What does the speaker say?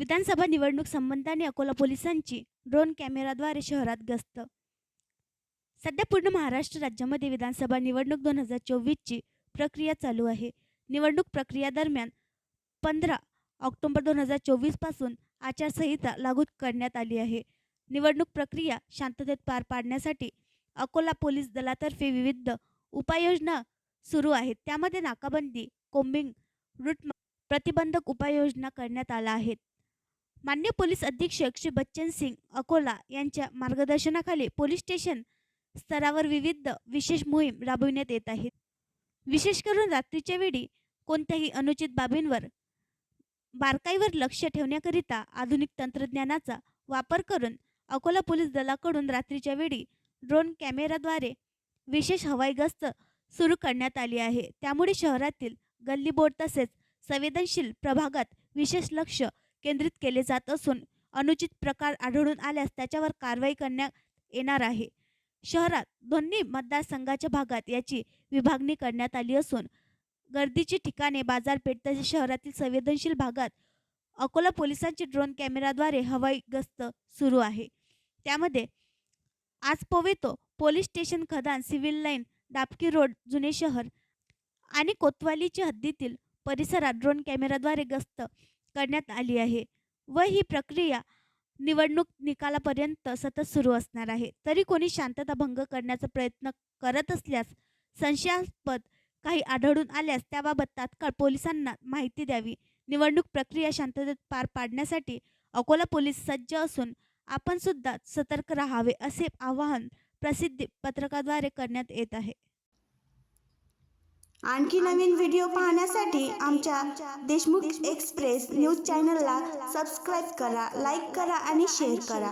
विधानसभा निवडणूक संबंधाने अकोला पोलिसांची ड्रोन कॅमेराद्वारे शहरात गस्त। सध्या पूर्ण महाराष्ट्र राज्यामध्ये विधानसभा निवडणूक 2024ची प्रक्रिया चालू आहे। निवडणूक प्रक्रिया दरम्यान 15 ऑक्टोबर 2024 पासून आचारसंहिता लागू करण्यात आली आहे। निवडणूक प्रक्रिया शांततेत पार पाडण्यासाठी अकोला पोलीस दलातर्फे विविध उपाययोजना सुरू आहेत। त्यामध्ये नाकाबंदी, कोम्बिंग, रूट प्रतिबंधक उपाययोजना करण्यात आल्या आहेत। माननीय पोलीस अधीक्षक श्री बच्चन सिंग अकोला यांच्या मार्गदर्शनाखाली पोलीस स्टेशन स्तरावर विविध विशेष मोहीम राबविण्यात येत आहेत। विशेष करून रात्रीच्या वेळी कोणत्याही अनुचित बाबींवर बारकाईवर लक्ष ठेवण्याकरिता आधुनिक तंत्रज्ञानाचा वापर करून अकोला पोलीस दलाकडून रात्रीच्या वेळी ड्रोन कॅमेराद्वारे विशेष हवाई गस्त सुरू करण्यात आली आहे। त्यामुळे शहरातील गल्लीबोळ तसेच संवेदनशील प्रभागात विशेष लक्ष केंद्रित केले जात असून अनुचित प्रकार आढळून आल्यास त्याच्यावर कारवाई करण्यात येणार आहे। शहरात दोन्ही मतदारसंघाच्या भागात याची विभागणी करण्यात आली असून गर्दीची ठिकाणे, बाजारपेठ तसेच शहरातील संवेदनशील भागात अकोला पोलिसांची ड्रोन कॅमेराद्वारे हवाई गस्त सुरू आहे। त्यामध्ये आज पोवेतो पोलीस स्टेशन, खदान, सिव्हिल लाईन, डाबकी रोड, जुने शहर आणि कोतवालीच्या हद्दीतील परिसरात ड्रोन कॅमेराद्वारे गस्त करण्यात आली आहे व ही प्रक्रिया निवडणूक निकालापर्यंत सतत सुरू असणार आहे। तरी कोणी शांतता भंग करण्याचा प्रयत्न करत असल्यास, संशयास्पद काही आढळून आल्यास त्याबाबत तात्काळ पोलिसांना माहिती द्यावी। निवडणूक प्रक्रिया शांततेत पार पाडण्यासाठी अकोला पोलीस सज्ज असून आपण सुद्धा सतर्क राहावे असे आवाहन प्रसिद्धी पत्रकाद्वारे करण्यात येत आहे। आणखी नवीन व्हिडिओ पाहण्यासाठी आमच्या देशमुख एक्सप्रेस न्यूज चॅनलला सबस्क्राईब करा, लाईक करा आणि शेअर करा।